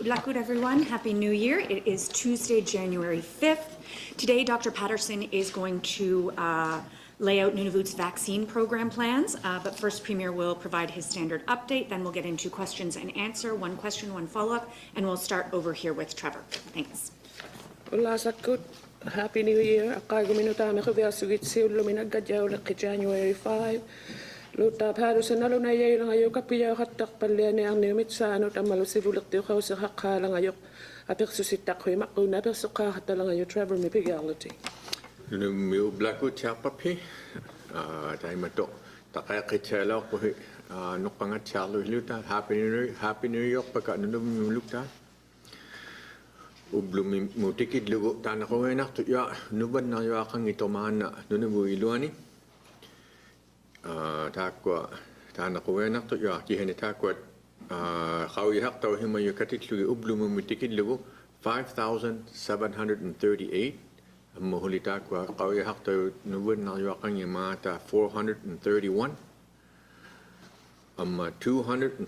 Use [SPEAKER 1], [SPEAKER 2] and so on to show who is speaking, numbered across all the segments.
[SPEAKER 1] Iqaluit, everyone. Happy New Year. It is Tuesday, January 5th. Today, Dr. Patterson is going to lay out Nunavut's vaccine program plans, but first Premier will provide his standard update, then we'll get into questions and answer, one question, one follow-up, and we'll start over here with Trevor. Thanks.
[SPEAKER 2] Happy New Year. January 5. Luta Patterson na luna yay lang ayok kapiyaw hatak palene ang nimit sa ano tamalo sibulik tiyo kaw sa hakka lang ayok apik susitak ko'y makuna apik suka hata lang ayok Trevor may pigality.
[SPEAKER 3] Untitled Chapter tayo mato takaya kitchelo ko nukangat chalo luta Happy New Year pagka nunumulukta ublumi mutikid lugo tanah ko enak tu ya nuban na yo akang ito mana nunubu iluani takwa tanah ko enak tu ya kihani takwa kawi hak tau hima yo katit lugi ublumi mutikid lugo 5,738 mohuli takwa kawi hak tau nuban na yo akang yamata 431 265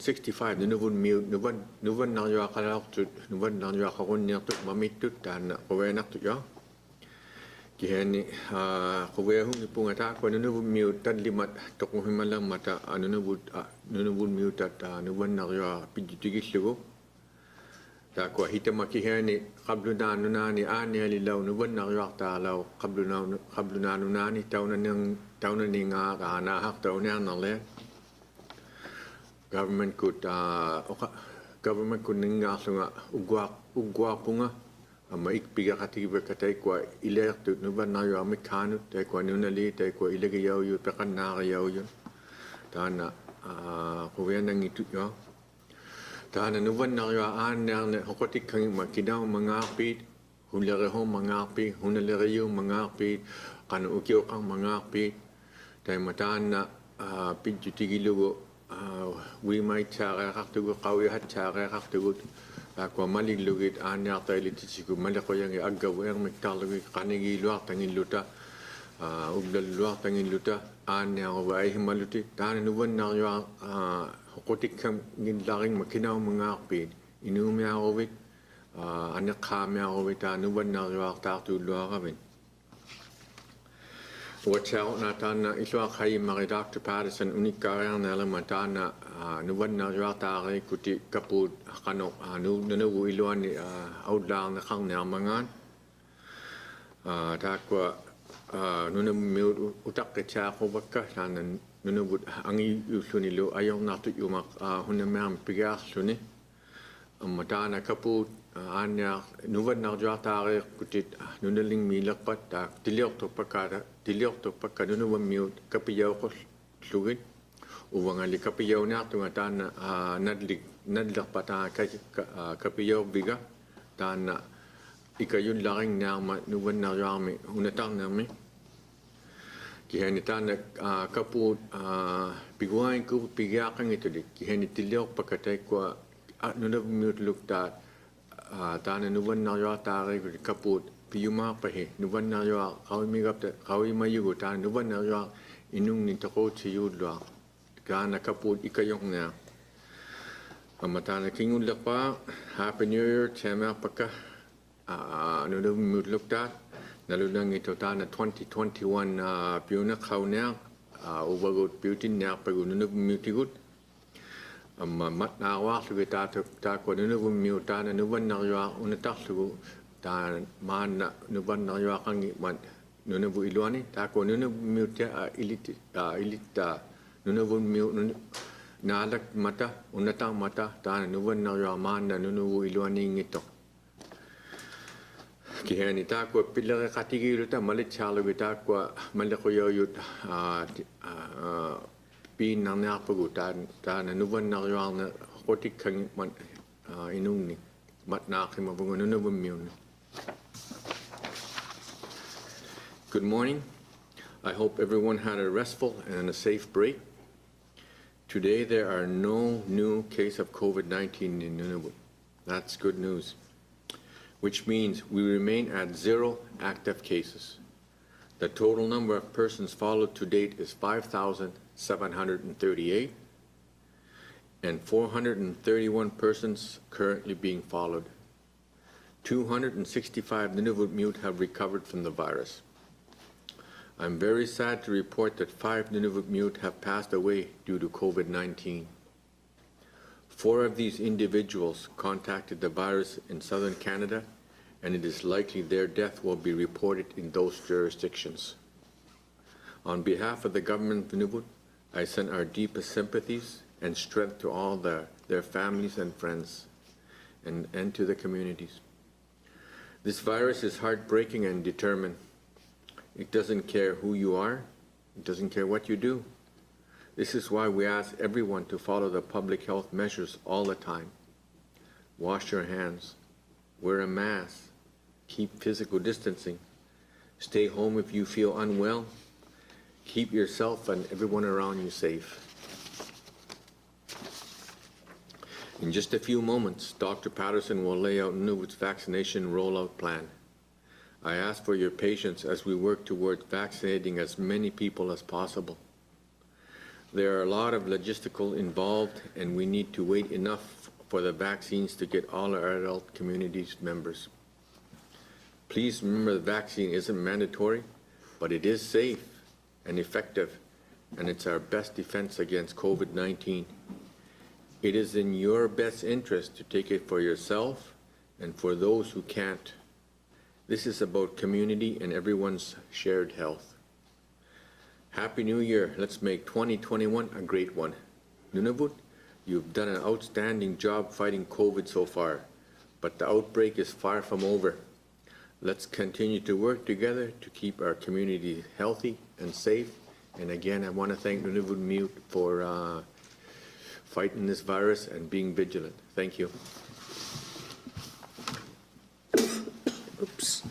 [SPEAKER 3] nuban na yo akalak tu nuban na yo akakon niya tu mamitut tanah ko enak tu ya kihani kuwe hung ipungata ko nunubun miut tad limat tokong himalang mata nunubun miut at nuban na yo pijutigis lugo ta ko hitama kihani qabluna nunani ani alilaw nuban na yo talaw qabluna nunani tawna ni nga kana hak tawna na le government could ninga sunga ugwa punga maik piga katiba katay ko iler tu nuban na yo amerikano tay ko nunali tay ko ilagay yaw yo pekan na yaw yo tana kuya nang itu yo tana nuban na yo an hokotik kang makinaw mga pit hunlere ho mga pit hunlere yo mga pit kan ukyo kang mga pit tay matana pinjutigilo we might have to go kawi hat have to go ko mali lugit anya tailit siku mali ko yang agaw yang megtalogi kanigi luak tangin luta ublal luak tangin luta anya ko ay himaluti tan nuwan na yo hokotik kam ginlaring makinaw mga pin inumya ko wit anak kamya ko wit nuwan na yo ta tu luak kami Watch out na tana iswa kay maki Dr. Patterson unikaya na lang matana nuwan na yata kay kuti kapud kano nunubu iluan ni outlang na kang namangan takwa nunubu utak kecha ko baka sana nunubu ang iusunilo ayaw nato yumak hunamang pigas suni matana kapud anya nuwan na yata kay kuti nunuling milakpat tak diliok to pakka nunuwan miut kapiyaw ko sugit uwangali kapiyaw na tungatan nadlik pata kapiyaw biga tana ikayun laking na nuwan na rami unatang nami kihani tana kaput piguain ko pigakan ito dik kihani tiliok pakatay ko nunuwan miut lukta tana nuwan na rami kaput piyuma pahe nuban na yo kawi mayugo ta nuban na yo inung ni tako chiyudwa kana kaput ikayong na amata na kingun lakpa Happy New Year chama paka nunub mutlukta nalunang ito ta na 2021 piyuna kauna ubagot piutin na pagu nunub mutigut mat na wa sugita ta ko nunub muta na nuban na yo unatak sugu ta mana nuban na yo akang man nunubu iluani ta ko nunubu miutya ilita nunubu miut nalak mata unatang mata ta nuban na yo mana nunubu iluani ngito kihani ta ko pillar katigilo ta malit chalo ta ko malako yo yut pin na na pagutan ta nuban na yo na kotik kang man inung ni mat na kimabungo nunubu miut. Good morning. I hope everyone had a restful and a safe break. Today there are no new cases of COVID-19 in Nunavut. That's good news, which means we remain at 0 active cases. The total number of persons followed to date is 5,738, and 431 persons currently being followed. 265 Nunavut Mute have recovered from the virus. I'm very sad to report that 5 Nunavut Mute have passed away due to COVID-19. 4 of these individuals contacted the virus in southern Canada, and it is likely their death will be reported in those jurisdictions. On behalf of the government of Nunavut, I send our deepest sympathies and strength to all their families and friends, and to the communities. This virus is heartbreaking and determined. It doesn't care who you are. It doesn't care what you do. This is why we ask everyone to follow the public health measures all the time. Wash your hands, wear a mask, keep physical distancing, stay home if you feel unwell, keep yourself and everyone around you safe. In just a few moments, Dr. Patterson will lay out Nunavut's vaccination rollout plan. I ask for your patience as we work towards vaccinating as many people as possible. There are a lot of logistical involved, and we need to wait enough for the vaccines to get all our adult communities members. Please remember the vaccine isn't mandatory, but it is safe and effective, and it's our best defense against COVID-19. It is in your best interest to take it for yourself and for those who can't. This is about community and everyone's shared health. Happy New Year. Let's make 2021 a great one. Nunavut, you've done an outstanding job fighting COVID so far, but the outbreak is far from over. Let's continue to work together to keep our community healthy and safe. And again, I want to thank Nunavut Mute for fighting this virus and being vigilant. Thank you.
[SPEAKER 2] Oops.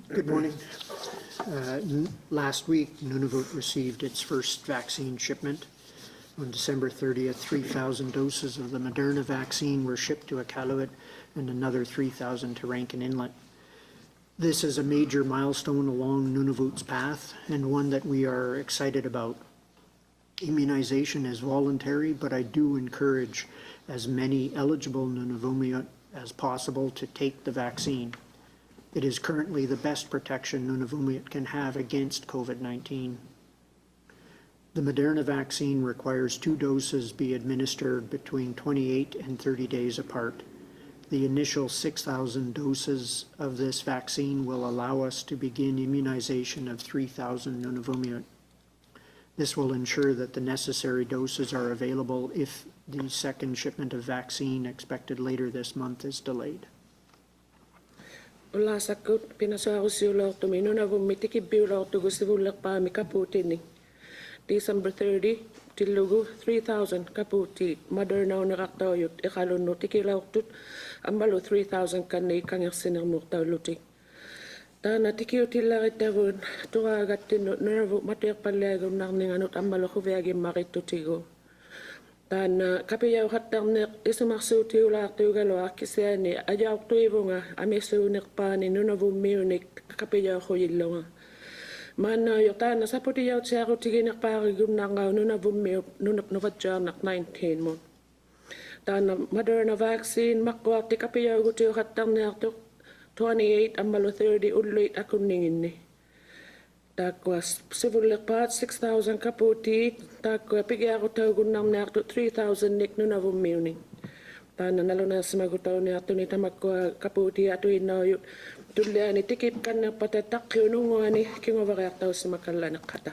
[SPEAKER 4] Good morning. Last week, Nunavut received its first vaccine shipment. On December 30th, 3,000 doses of the Moderna vaccine were shipped to Iqaluit and another 3,000 to Rankin Inlet. This is a major milestone along Nunavut's path and one that we are excited about. Immunization is voluntary, but I do encourage as many eligible Nunavummiut as possible to take the vaccine. It is currently the best protection Nunavummiut can have against COVID-19. The Moderna vaccine requires 2 doses be administered between 28 and 30 days apart. The initial 6,000 doses of this vaccine will allow us to begin immunization of 3,000 Nunavummiut. This will ensure that the necessary doses are available if the second shipment of vaccine expected later this month is delayed.
[SPEAKER 2] Ola sakut pinasuarusiulau tumi Nunavut mitikibiulau tugusivulak pa mikaputini. December 30, tilugu 3,000 kaputi Moderna unaraktayut Iqaluit tikilautut ambalu 3,000 kanni kangirsinirmurtaulutik. Tana tikiutillaritavun tuagattinut Nunavut matiaqpalliagunnarninganut ambalu huviagin marittutigu. Tana kapiyauhattarneq isumarsuutiulaartuugaluarkisiani ajaartuivunga amisuuneqpaani Nunavummiunik kapiyauhujillunga. Maana yotana saputiyautiarutigineqpaarigunnarngau Nunavummiut nunapnuvatjaarnaq 19 mun. Tana Moderna vaccine maqquarti kapiyaugutiuhattarniartuq 28 ammalu 30 ulluit akunninginni. Takwa sivulleqpaat 6,000 kaputi takwa pigiarutaugunnarniartu 3,000 nik Nunavummiunik. Tana nalunasimakutauniartuni tamakkua kaputi atuinnauyut tulliani tikip kannerpatataqqiununguani kingovariartaussimakallanneqqata.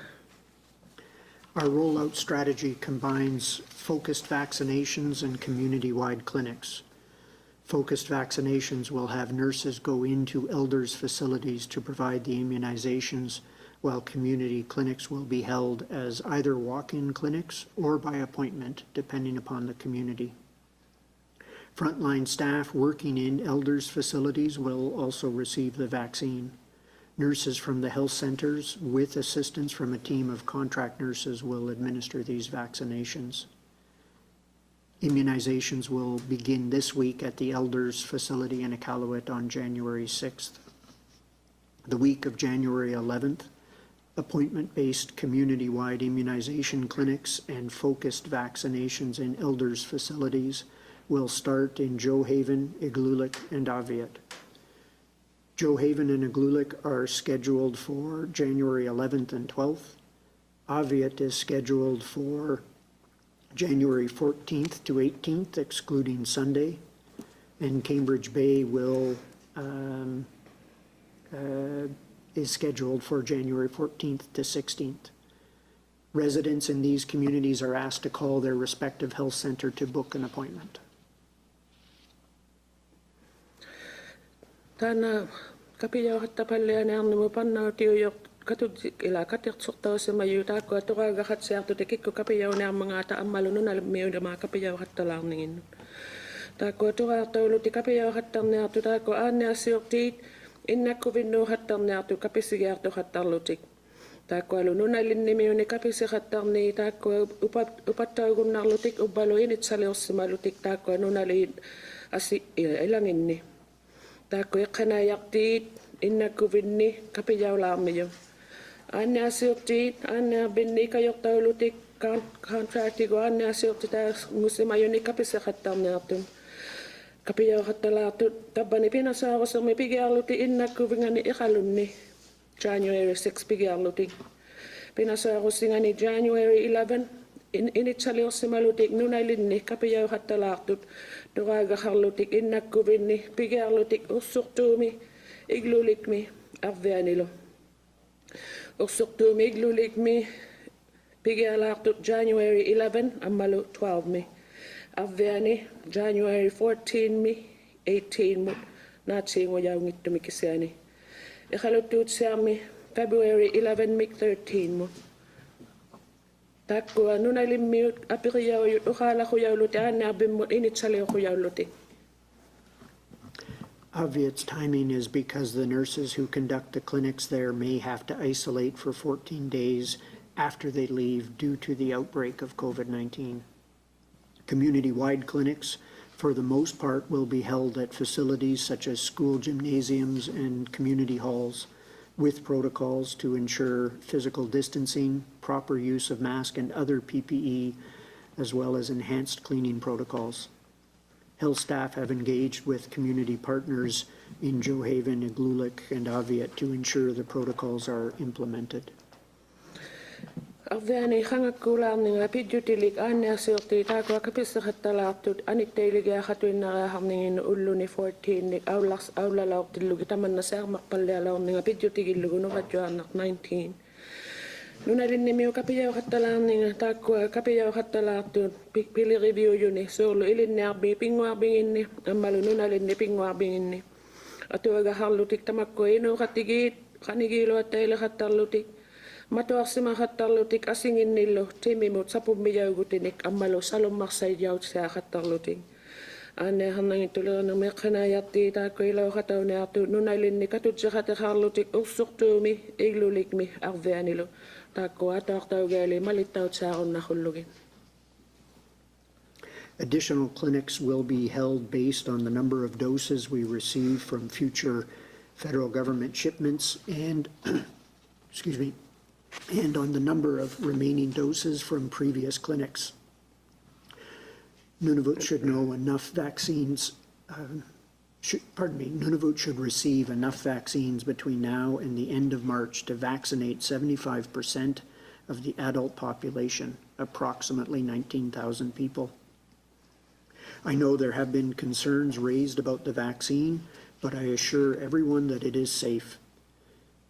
[SPEAKER 4] Our rollout strategy combines focused vaccinations and community-wide clinics. Focused vaccinations will have nurses go into elders' facilities to provide the immunizations, while community clinics will be held as either walk-in clinics or by appointment, depending upon the community. Frontline staff working in elders' facilities will also receive the vaccine. Nurses from the health centers, with assistance from a team of contract nurses, will administer these vaccinations. Immunizations will begin this week at the Elders facility in Iqaluit on January 6th. The week of January 11th, appointment-based community-wide immunization clinics and focused vaccinations in Elders facilities will start in Johaven, Iqaluit, and Aviat. Johaven and Iqaluit are scheduled for January 11th and 12th. Aviat is scheduled for January 14th to 18th, excluding Sunday, and Cambridge Bay is scheduled for January 14th to 16th. Residents in these communities are asked to call their respective health center to book an appointment.
[SPEAKER 2] Tana kapiyo hatta palle na ang panna tiyo katud ila katik sukta sa mayuta ko tura gahat sa to tekik ko kapiyo na mga ta amalo no na meyo da mga kapiyo hatta lang ningin. Ta ko tura to lu ti kapiyo hatta na to ta ko an na siokti inna ko vinno hatta na to kapisigar to hatta lutik. Ta ko lu no na linni meyo ni kapisi hatta ni ta ko upat ta gun na lutik ubalo init sa leos malutik ta ko no na lin asi ilangin ni. Tako yakana yakti inna kuvinni kapiyaw lamiyo. Anya siokti anya binni kayok taulutik contracti ko anya siokti ta musimayo ni kapisakatam natum. Kapiyaw katalatu tabani pinasako sa may pigyaluti inna kuvingani Iqalunni. January 6 pigyaluti. Pinasako singani January 11 initsalios si malutik nunailinni kapiyaw katalatu. Doraga harlutik innakuvinni, pigarlutik ussuktuumi, iglulikmi, avveanilo. Ussuktuumi, iglulikmi, pigarlaartut January 11, ammalu 12mi. Avveani, January 14mi, 18 mut, naatsiingo jaungittu mikisiani. Iqaluttuut siami, February 11 mik 13 mut. Takua nuna limmiut apiriyaw yut ukala kuyawluti anna bimmut initsali kuyawluti.
[SPEAKER 4] Aviat's timing is because the nurses who conduct the clinics there may have to isolate for 14 days after they leave due to the outbreak of COVID-19. Community-wide clinics, for the most part, will be held at facilities such as school gymnasiums and community halls, with protocols to ensure physical distancing, proper use of mask and other PPE, as well as enhanced cleaning protocols. Health staff have engaged with community partners in Johaven, Iqaluit, and Aviat to ensure the protocols are implemented.
[SPEAKER 2] Avveani hangakkulaan nga pidjutilik anna siorti taako kapissahattalaartut anittailige hatuinnaraharningin ulluni 14 nik aulalaortillugi tamanna saarmarpallialaorninga pidjutigillugu nuvatjuarnaq 19. Nunalinnimiu kapiyauhattalaarninga taakua kapiyauhattalaartut piliriviujuni suurlu ilinniarbi pinguarbinginni ammalu nunalinni pinguarbinginni. Atuaga harlutik tamakkua inuuqatigit qanigiiluattaileqattarlutik. Matuarsima hattarlutik asinginnillu timimut sapummijauгутиник аммалу салуммарсаидяутсаахаттарлутик аанеахарнагиттулерна меққанааяттии таакку илауқатауниарту нуналинни катутсеқатеқарлутик урсуртууми иглуликми арвианилу таакку атаартаугаали малиттаутсааруннахуллугин.
[SPEAKER 4] Additional clinics will be held based on the number of doses we receive from future federal government shipments and and on the number of remaining doses from previous clinics. Nunavut should know enough vaccines, Nunavut should receive enough vaccines between now and the end of March to vaccinate 75% of the adult population, approximately 19,000 people. I know there have been concerns raised about the vaccine, but I assure everyone that it is safe.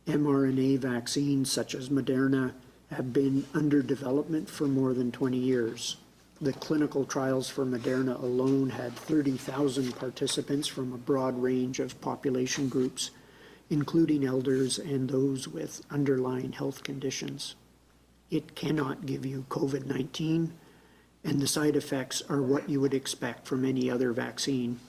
[SPEAKER 4] mRNA vaccines such as Moderna have been under development for more than 20 years. The clinical trials for Moderna alone had 30,000 participants from a broad range of population groups, including elders and those with underlying health conditions. It cannot give you COVID-19, and the side effects are what you would expect from any other vaccine.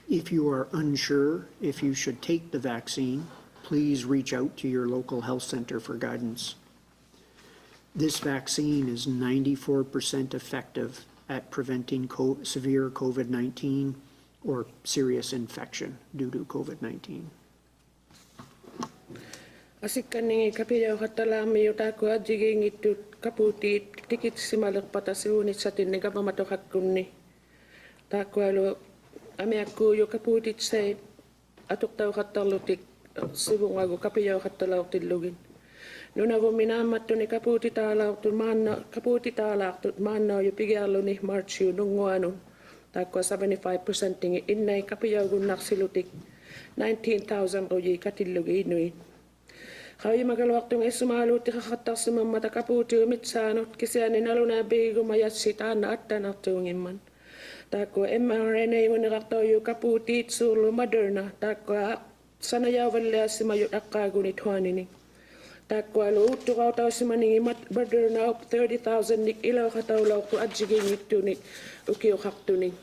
[SPEAKER 4] If you are unsure if you should take the vaccine, please reach out to your local health center for guidance. This vaccine is 94% effective at preventing severe COVID-19 or serious infection due to COVID-19.
[SPEAKER 2] Asikkaningi kapiyo hatalami yutako adjiging itu kaputi tikit simalak patasiunit sa tinniga pamatohakkunni. Takwalo amiakku yu kaputit say atuk tau hatalutik sibungago kapiyo hatalaw tilugin. Nunavut minamattu ni kaputi taalautut maanna yu pigialu ni marchiu nunguanun. Takwa 75% tingi innay kapiyo gunnak silutik 19,000 roji katilugi inuin. Kaya magalwaktung esumaluti kakatak sumamata kaputi umitsanot kisiani naluna bigo mayasita na atanatungin. Takwa mRNA unikaktaw yu kaputi sulu Moderna. Takwa sanayawan simayut akagunit huanini. Takwa luto kaw taw simaningi Moderna up 30,000 nik ilaw katawlaw to adjiging ito nik ukiyo kaktuning.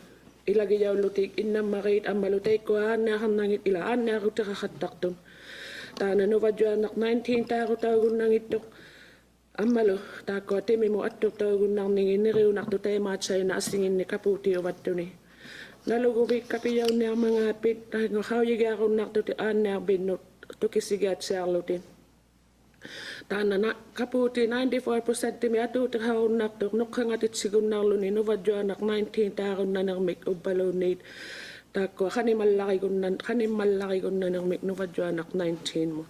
[SPEAKER 2] Ilagi yaw lutik inna makit amalutay ko anahan nangit ilaan na ruta kakataktun. Tana Nunavut 19 tago tagun nang itok amalo takwa temi mo atok tagun nang ningin niriw nakto tayo matsay na asingin ni kaputi o wato ni. Nalugubik kapiyaw niya mga apit dahil nga kawiga akong nakto ti na binot to kisigat sa alutin. Tana na kaputi 94% timi ato takawon nakto nukhangatit sigun nang lunin Nunavut 19 tagun na nang make of balonate. Takwa kanim malaki ko na ng Nunavut 19 mo.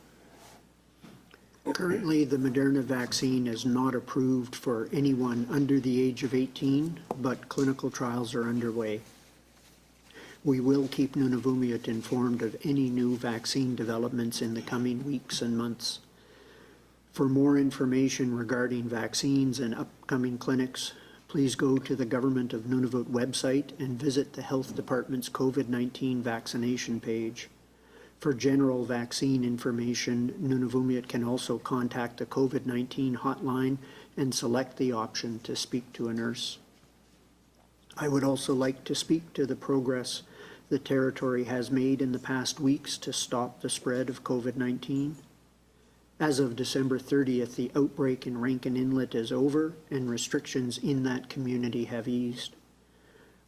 [SPEAKER 4] Currently, the Moderna vaccine is not approved for anyone under the age of 18, but clinical trials are underway. We will keep Nunavut informed of any new vaccine developments in the coming weeks and months. For more information regarding vaccines and upcoming clinics, please go to the Government of Nunavut website and visit the Health Department's COVID-19 vaccination page. For general vaccine information, Nunavut can also contact the COVID-19 hotline and select the option to speak to a nurse. I would also like to speak to the progress the Territory has made in the past weeks to stop the spread of COVID-19. As of December 30th, the outbreak in Rankin Inlet is over and restrictions in that community have eased.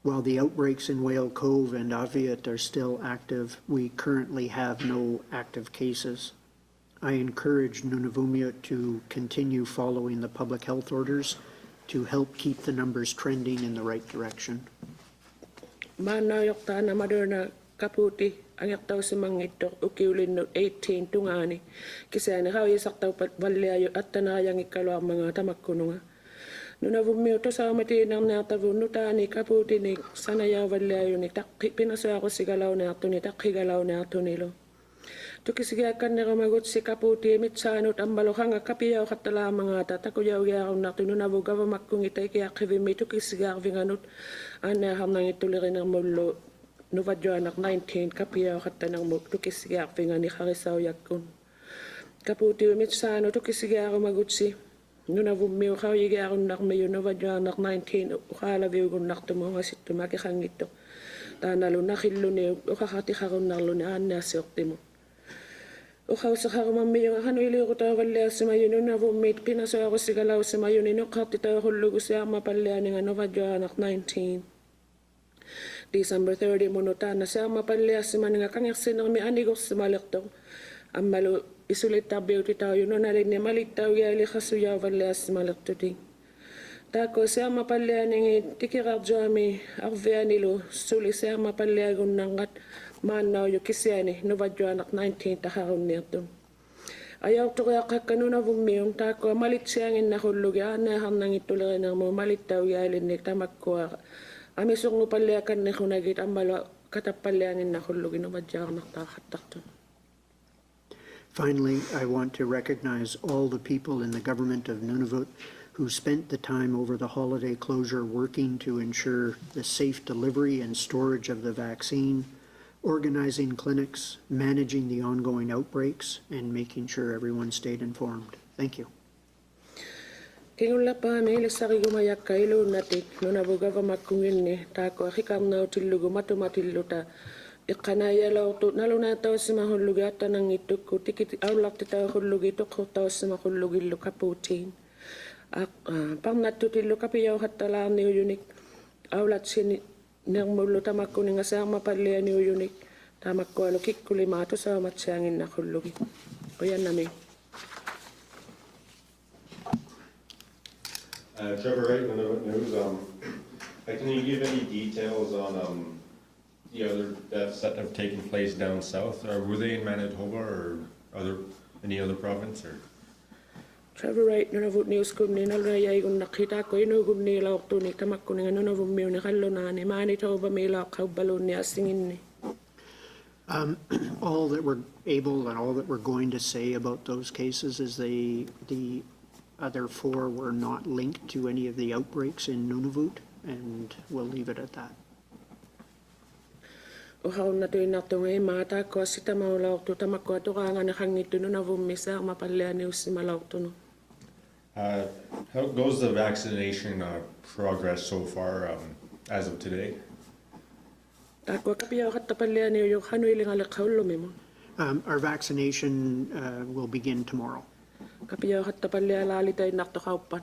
[SPEAKER 4] While the outbreaks in Whale Cove and Iqaluit are still active, we currently have no active cases. I encourage Nunavut to continue following the public health orders to help keep the numbers trending in the right direction.
[SPEAKER 2] Manayok ta na Moderna kaputi ang yaktaw si mangitok ukiulin no 18 tungani kasi ani kaw isaktaw patbalyayo at tanayang ikalo ang mga tamakkununga. Nunavut to sa mati nang natavun nutani kaputi ni sanaya valyayo ni takhi pinaso ako sigalaw na ato ni takhi galaw na ato nilo. Tukisigakan na kamagot si kaputi mitsanot ang balokang kapiyaw katala mga tatakuyaw yaw na Nunavut gawa makungitay kaya kivimi tukisigak vinganot anaham nang itulirin ng mulo Nunavut 19 kapiyaw katanang mo tukisigaak vingani karisaw yakun. Kaputi umitsano tukisigaak magutsi Nunavut miyo kawigaak nak mayo Nunavut 19 ukala viugun nak tumungasit tumakikangito. Tanalo nakilo ni ukakati kakon naklo ni anasiokti mo. Ukaw sa kakamamiyo nga kanuili ko tayo kalya sa mayo Nunavut pinaso ako sigalaw sa mayo ninukati tayo hulugo siya mapalya nga Nunavut 19. December 30 monuta na siya mapalya si mga kangyasin ng may anigos sa malakto. Ang malo isulit tabiw ti tayo no narin ni malitaw yali kasuya palya sa malakto ting. Tako siya mapalya ng tikiradyo ami akvya nilo suli siya mapalya gun nangat manaw yu kisyani Nunavut 19 tahawon niya to. Ayaw to kaya kakanunavong miyong tako malit siyangin na hulugya na ham nang itulay ng mo malitaw yali ni tamakkuha. Ami sungu palyakan na kunagit ang malo katapalyangin na hulugin Nunavut nakakatakton.
[SPEAKER 4] Finally, I want to recognize all the people in the government of Nunavut who spent the time over the holiday closure working to ensure the safe delivery and storage of the vaccine, organizing clinics, managing the ongoing outbreaks, and making sure everyone stayed informed. Thank you.
[SPEAKER 2] Kingula pa may sari gumayak kailo natik Nunavut makungin ni tako hikam na utilugo matumatilota Iqanayalautu naluna tausimahullugaata nangitukku tikit aullartitauhullugitukku tausimahullugilu kapuutiin. Parnattutillu kapiyauhattalaarniujunik aulatsini nermullu tamakkuninga saarmapallianiujunik tamakkualu kikkulimaatu saumatsianginnaqullugi. Oyannami.
[SPEAKER 5] Trevor Wright, Nunavut News. Can you give any details on the other deaths that have taken place down south? Were they in Manitoba or any other province? Or?
[SPEAKER 2] Trevor Wright, Nunavut News kunni nalunayay kun nakita ko inugunni lauktu ni tamakkuninga Nunavut miuni kallunani Manitoba mila kaubaluni asinginni.
[SPEAKER 4] All that we're able and all that we're going to say about those cases is the other 4 were not linked to any of the outbreaks in Nunavut, and we'll leave it at that.
[SPEAKER 2] Uhauna tuinartunga imata ko sita maulauktu tamakko aturanga na hangittu Nunavut misa mapalliani ussimalauktunu.
[SPEAKER 5] How goes the vaccination progress so far as of today?
[SPEAKER 2] Takwa kapiyauhattapalliani uyuk hanuilingalle qaullumimun.
[SPEAKER 4] Our vaccination will begin tomorrow.
[SPEAKER 2] Kapiyauhattapallialaalitai nartoqauppan.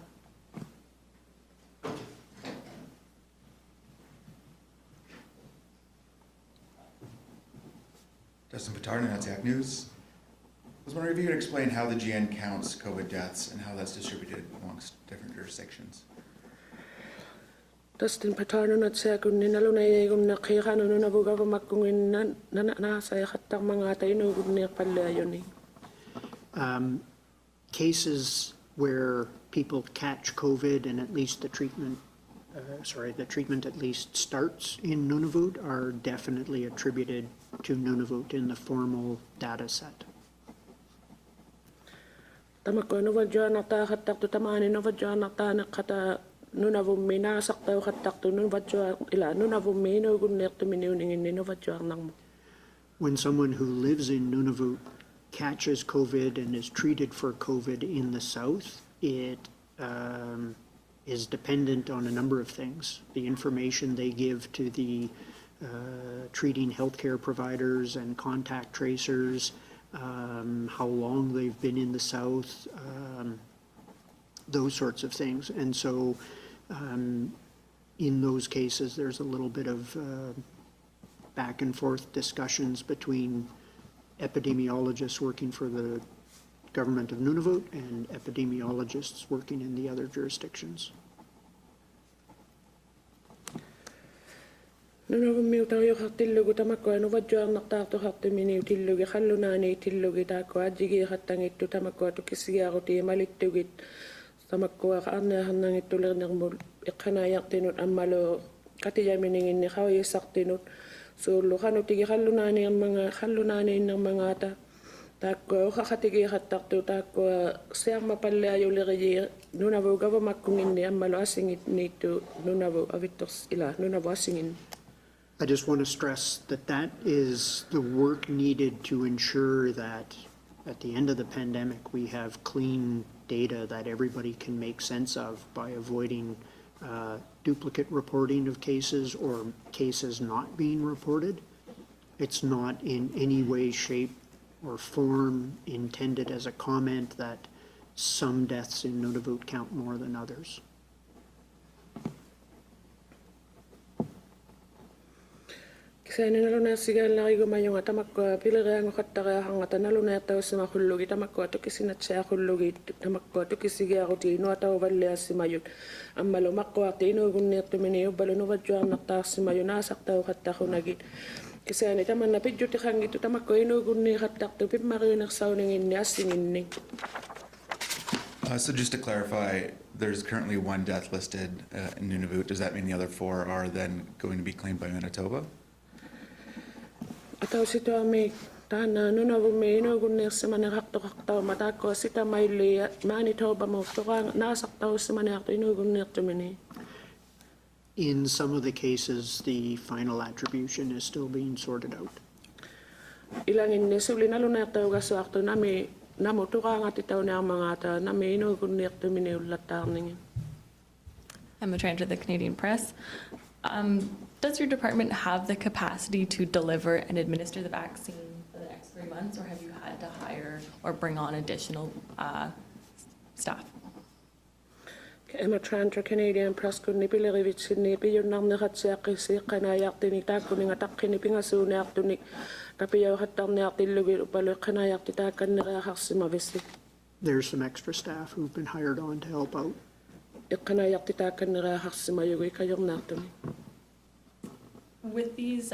[SPEAKER 6] Justin Patterson, Untitled News. I was wondering if you could explain how the GN counts COVID deaths and how that's distributed amongst different jurisdictions.
[SPEAKER 2] Justin Patterson at kunni nalunayay kun naqiqanu Nunavugavamakungin nasayaqattar mangata inugunni pallayuni.
[SPEAKER 4] Cases where people catch COVID and at least the treatment at least starts in Nunavut are definitely attributed to Nunavut in the formal data set.
[SPEAKER 2] Tamakko Nuvajana taqattartu tamani Nuvajana tanaqata Nunavummi naasaqtau qattartu Nuvajua ila Nunavummi inugunneertuminiuninginni Nuvajuarnarmu.
[SPEAKER 4] When someone who lives in Nunavut catches COVID and is treated for COVID in the south, it is dependent on a number of things. The information they give to the treating healthcare providers and contact tracers, how long they've been in the south, those sorts of things. And so in those cases, there's a little bit of back and forth discussions between epidemiologists working for the government of Nunavut and epidemiologists working in the other jurisdictions.
[SPEAKER 2] Nunavummi utaujuqartillugu tamakko Nuvajuarnartaartuqartumini utillugi qallunaani tillugi taakko ajjigiiqattangittu tamakko atukissigiaruti malittugit tamakko arnearnangittulernermul iqqanaayartinut ammalu qatiyamininginni qawiyissartinut suullu qanutigi qallunaani innermangaata taakko uqaqatigiiqattartu taakko siarmapalliajuleriyi Nunavu gavamakkunginni ammalu asingitniittu Nunavu avittors ila Nunavu asingin.
[SPEAKER 4] I just want to stress that that is the work needed to ensure that at the end of the pandemic, we have clean data that everybody can make sense of by avoiding duplicate reporting of cases or cases not being reported. It's not in any way, shape, or form intended as a comment that some deaths in Nunavut count more than others.
[SPEAKER 2] Kisani naluna sigal narigo mayunga tamakko piliriango qattariahangata naluna tausimaqullugi tamakko tukisinatsaaqullugi tamakko tukisigiaruti nuatauvalliassimayut ammalu maqqaarti inuugunniirtumini ubbalu nuvajuarnartaarsimayu naasaqtau qattaqunagit kisani tamanna pijjutiqangitu tamakko inuugunniiqattartu pimmariinersauninginni assinginni.
[SPEAKER 6] So just to clarify, there's currently 1 death listed in Nunavut. Does that mean the other 4 are then going to be claimed by Manitoba?
[SPEAKER 2] Atau situami tana Nunavummi inuugunniirsimaneqartoqartau mataakko sita mailli Manitoba mautorang naasaqtaussimaneartu inuugunniirtumini.
[SPEAKER 4] In some of the cases, the final attribution is still being sorted out.
[SPEAKER 2] Ilanginni suli naluneertaugassuartu nami namuturangatittauniarmangata nami inuugunniirtumini ullattaarningin.
[SPEAKER 7] I'm a transit of the Canadian Press. Does your department have the capacity to deliver and administer the vaccine for the next 3 months, or have you had to hire or bring on additional staff?
[SPEAKER 2] Emma Tranter Canadian Press kunni pilerivitsinni piyunarneratseaqissi qanaayaartini taakkuninga taqqini pingasuuneartuni kapiyauhattarniartillugi upalu qanaayaarti taakkannereaqarsimavissi
[SPEAKER 4] There's some extra staff who've been hired on to help out.
[SPEAKER 2] iqqanaayaarti taakkannereaqarsimayugi kajornaartuni.
[SPEAKER 7] With these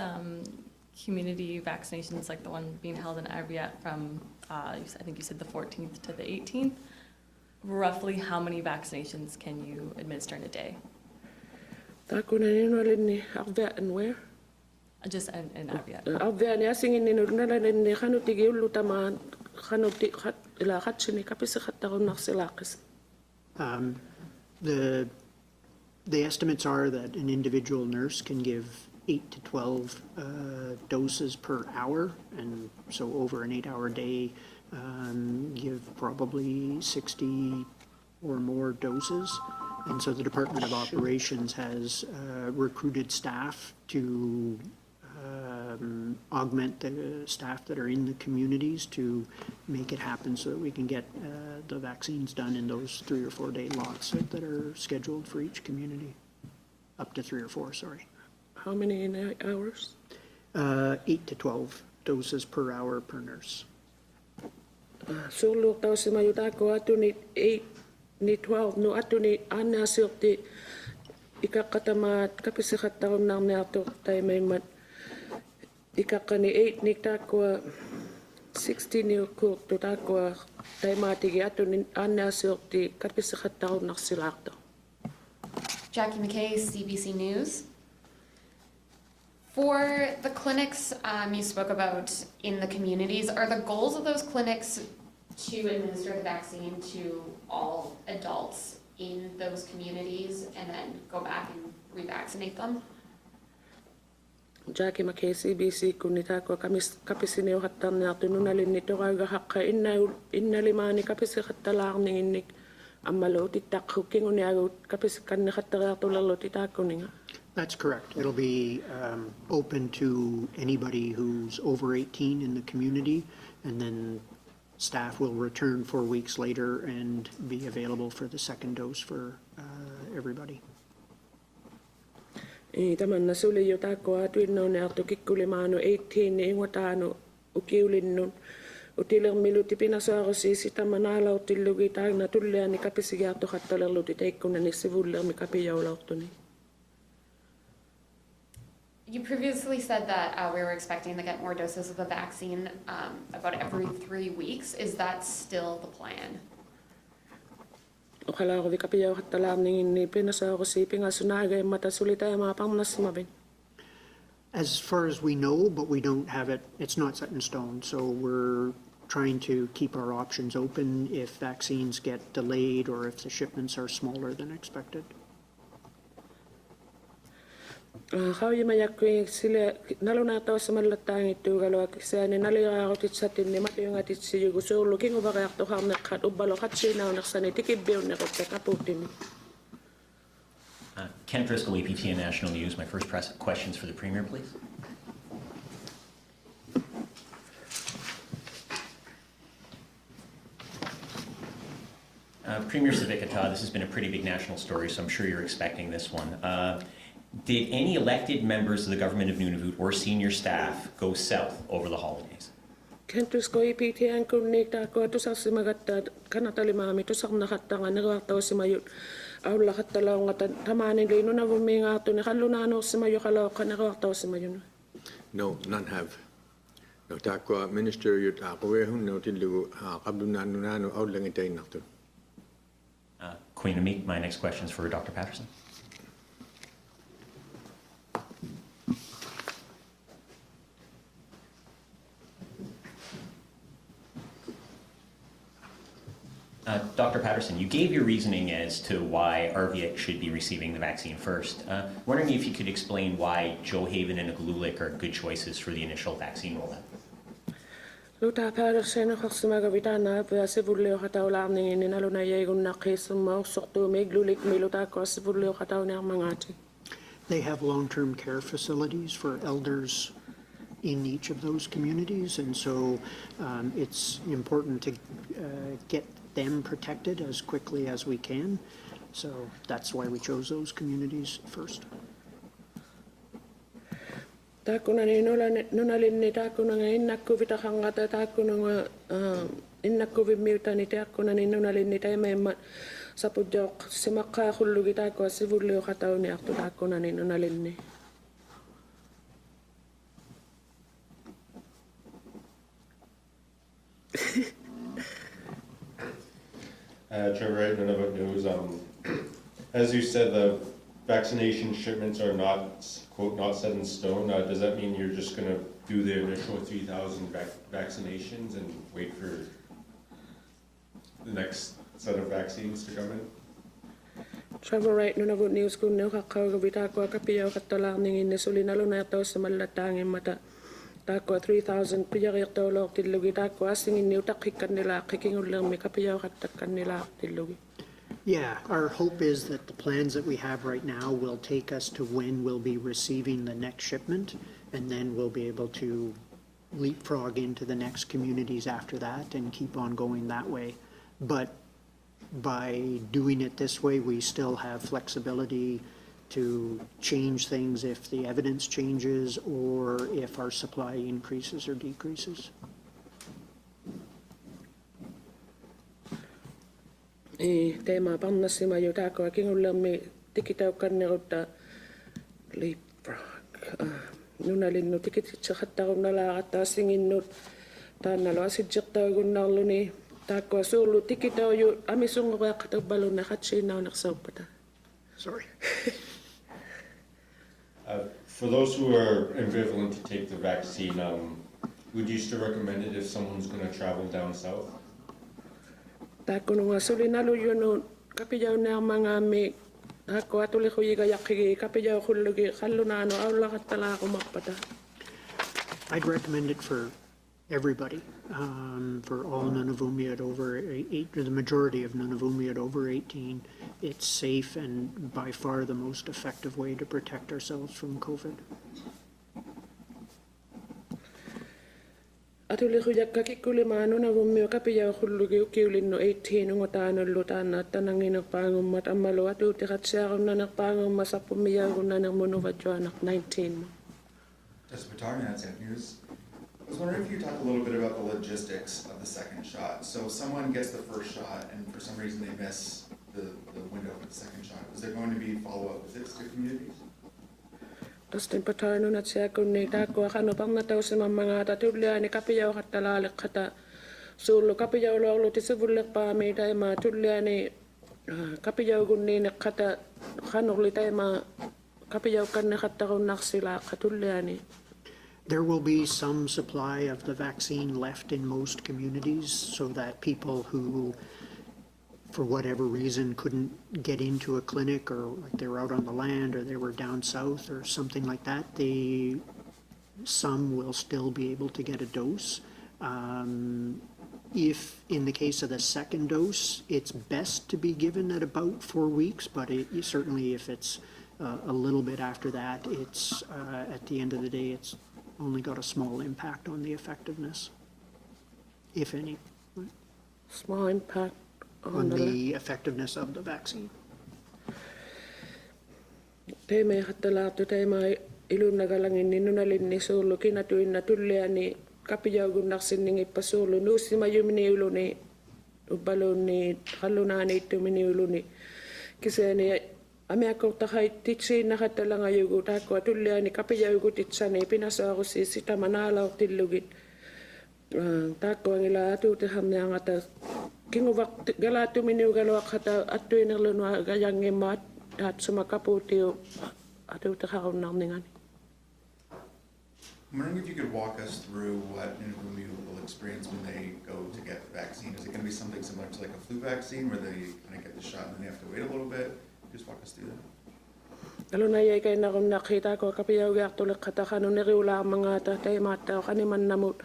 [SPEAKER 7] community vaccinations, like the one being held in Arviat from, I think you said the 14th to the 18th, roughly how many vaccinations can you administer in a day?
[SPEAKER 2] Taakkunaninnualinni arvia'an where?
[SPEAKER 7] Just in Arviat.
[SPEAKER 2] Arvia'ani asinginninunalinni qanutigiullutamaan qanuti ila qatsini kapisiqattarunnarsilaaqis.
[SPEAKER 4] The estimates are that an individual nurse can give 8 to 12 doses per hour, and so over an 8-hour day, give probably 60 or more doses. And so the Department of Operations has recruited staff to augment the staff that are in the communities to make it happen so that we can get the vaccines done in those 3 or 4 day lots that are scheduled for each community. Up to 3 or 4, sorry.
[SPEAKER 2] How many hours?
[SPEAKER 4] 8 to 12 doses per hour per nurse.
[SPEAKER 2] Suurluuqtaussimayu taakku atuni 8 ni 12 nu atuni annaasiorti ikaqqatamaat kapisiqattarunnarniartu taimaimmat ikaqqani 8 ni taakkua 16 ni kuurtu taakkua taimaatigi atuni annaasiorti kapisiqattarunnarsilaaqta.
[SPEAKER 8] Jackie McKay, CBC News. For the clinics you spoke about in the communities, are the goals of those clinics to administer the vaccine to all adults in those communities and then go back and revaccinate them?
[SPEAKER 2] Jackie McKay, CBC kunni taakkua kapisineuhattarniartu nunalinni toraaga haqqa innalimaani kapisiqattalaarninginnik ammaluuti taqqhukkinguniagut kapisikanneqattariartulerluti taakkuninga.
[SPEAKER 4] That's correct. It'll be open to anybody who's over 18 in the community, and then staff will return 4 weeks later and be available for the second dose for everybody.
[SPEAKER 2] Tamanna suliyu taakkua atuinnuuniartu kikkulimaanu 18 ingwataanu ukiulinnun utilermiluti pinasuarusiisi tamanaalautillugi taagna tulliani kapisigiartuqattalerluti taikkunani sivullermi kapijaulaortuni.
[SPEAKER 8] You previously said that we were expecting to get more doses of the vaccine about every 3 weeks. Is that still the plan?
[SPEAKER 2] Oqalaaruvi kapijauqattalaarninginni pinasuarusi pingasunaaga immatasulitajamaaparnassmavin.
[SPEAKER 4] As far as we know, but we don't have it, it's not set in stone, so we're trying to keep our options open if vaccines get delayed or if the shipments are smaller than expected.
[SPEAKER 2] Qauyimayakkui sile nalunaartawassamallataangittuugaluakissaani naliraarutitsatinni matiungatitsiyugu suurlu kinguvariartuharneqqat ubbaloqatsiinaunersani tikibbiunnequtta kapuuttini.
[SPEAKER 9] Ken Driscoll, APTN National News. My first questions for the Premier, please. Premier Savikataaq, this has been a pretty big national story, so I'm sure you're expecting this one. Did any elected members of the government of Nunavut or senior staff go south over the holidays?
[SPEAKER 2] Ken Driscoll, APTN kunni taakkua tusarsimagatta kanatalimaami tusarnaqattanga neruartawasimayut aullaqattalaungata tamaanili nunavummiingaartuni qallunaanuursimayu qalauqqaneruartawasimayunu.
[SPEAKER 3] No, none have. No taakua minister yut aquvehun no tillugu qablunaannunaanu aullangitainartu.
[SPEAKER 9] Queen Amik, my next question is for Dr. Patterson. Dr. Patterson, you gave your reasoning as to why Arviat should be receiving the vaccine first. Wondering if you could explain why Johaven and Iqaluit are good choices for the initial vaccine rollout.
[SPEAKER 2] Luta Patterson qaqsimagavitaana
[SPEAKER 4] They have long-term care facilities for elders in each of those communities, and so it's important to get them protected as quickly as we can. So that's why we chose those communities first.
[SPEAKER 2] Takunani nunalinni takunanga innakuvita hangata takunanga innakuvimiutani takunani nunalinni taimemma sapujok simakka hullugi takua sivulio hatauni aktu takunani nunalinni.
[SPEAKER 5] Trevor Wright, Nunavut News. As you said, the vaccination shipments are not, quote, not set in stone. Does that mean you're just going to do the initial 3,000 vaccinations and wait for the next set of vaccines to come in?
[SPEAKER 2] Trevor Wright, Nunavut News, kun nakakawagabita ko kapiyaw katalang in sulinalo na ito sa malatangin mata. Tako 3,000 piyarik tolok tilugi tako asing iniutak kanila kikingulang may kapiyaw katak kanila tilugi.
[SPEAKER 4] Yeah, our hope is that the plans that we have right now will take us to when we'll be receiving the next shipment, and then we'll be able to leapfrog into the next communities after that and keep on going that way. But by doing it this way, we still have flexibility to change things if the evidence changes or if our supply increases or decreases.
[SPEAKER 2] Teema pannasima jo tako kingullamme tikitaukannerutta leapfrog. Nunalinnu tikititsahattarunnalaaqatta singinnut taannalo asitsertaugunnarluni tako suulu tikitauju amisungoreaqatabbalunna hatsiinnaunaqsauppata.
[SPEAKER 4] Sorry.
[SPEAKER 5] For those who are ambivalent to take the vaccine, would you still recommend it if someone's going to travel down south?
[SPEAKER 2] Takununga sulinalu yunu kapiyaw na mga mi ako atuli ko yiga yakigi kapiyaw hullugi kallunano awlaqattala kumapata.
[SPEAKER 4] I'd recommend it for everybody, for all Nunavummiut over 8, or the majority of Nunavummiut over 18. It's safe and by far the most effective way to protect ourselves from COVID.
[SPEAKER 2] Atuli ko yakakikuli Nunavummiut kapiyaw hullugi ukiulinno 18 ngotaanullu taanna tanangin pangum matamalo atutiqatsiaqun nanaqpangum masappumiyagun nanaqmunuvatjuanak 19.
[SPEAKER 6] Savikataaq, Untitled News. I was wondering if you could talk a little bit about the logistics of the second shot. So if someone gets the first shot and for some reason they miss the window for the second shot, is there going to be follow-up visits to communities?
[SPEAKER 2] Tastin patano na siya kung nitako ano pang nataw sa mga tatulya ni kapiyaw katalalik kata sulo kapiyaw lolo tisibulak pa may tayo matulya ni kapiyaw gunni na kata kanuli tayo ma kapiyaw kan na katakon naksila katulya ni.
[SPEAKER 4] There will be some supply of the vaccine left in most communities so that people who, for whatever reason, couldn't get into a clinic or like they were out on the land or they were down south or something like that, some will still be able to get a dose. If in the case of the second dose, it's best to be given at about 4 weeks, but certainly if it's a little bit after that, it's at the end of the day, it's only got a small impact on the effectiveness, if any,
[SPEAKER 2] Small impact
[SPEAKER 4] on the effectiveness of the vaccine.
[SPEAKER 2] Teeme hattalaatu teema ilunnagalangin ni nunalinni suulu kinatuinna tulliani kapiyaw gunnaksinning ipasuulu nuusima yumini uluni ubbaluni kallunaani ittumini uluni kiseeni Amerikka hai titsi nahatalanga yugu tako tulliani kapiyaw gutitsani pinasaarusi sitä manalaw tillugit tako ngila atutihamiangata kinguvak galatumini ugalawak hata atuinerlunwa gayangimat at sumakaputiyo atutihakaunarningani.
[SPEAKER 6] I'm wondering if you could walk us through what Nunavummiut will experience when they go to get the vaccine. Is it going to be something similar to like a flu vaccine where they kind of get the shot and then they have to wait a little bit? Just walk us through that.
[SPEAKER 2] Aluna yay kay nakita ko kapiyaw gaktulik kata kanu niriula mga tatay mata kaniman namut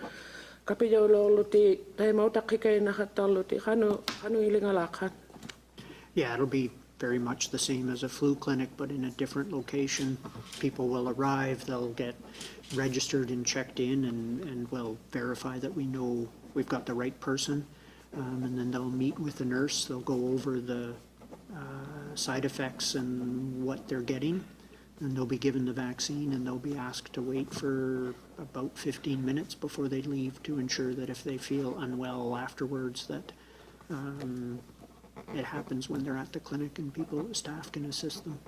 [SPEAKER 2] kapiyaw loluti tay mautak kay nakataluti kanu ilingalakan.
[SPEAKER 4] Yeah, it'll be very much the same as a flu clinic, but in a different location. People will arrive, they'll get registered and checked in, and we'll verify that we know we've got the right person. And then they'll meet with the nurse, they'll go over the side effects and what they're getting, and they'll be given the vaccine, and they'll be asked to wait for about 15 minutes before they leave to ensure that if they feel unwell afterwards, that it happens when they're at the clinic and staff can assist them.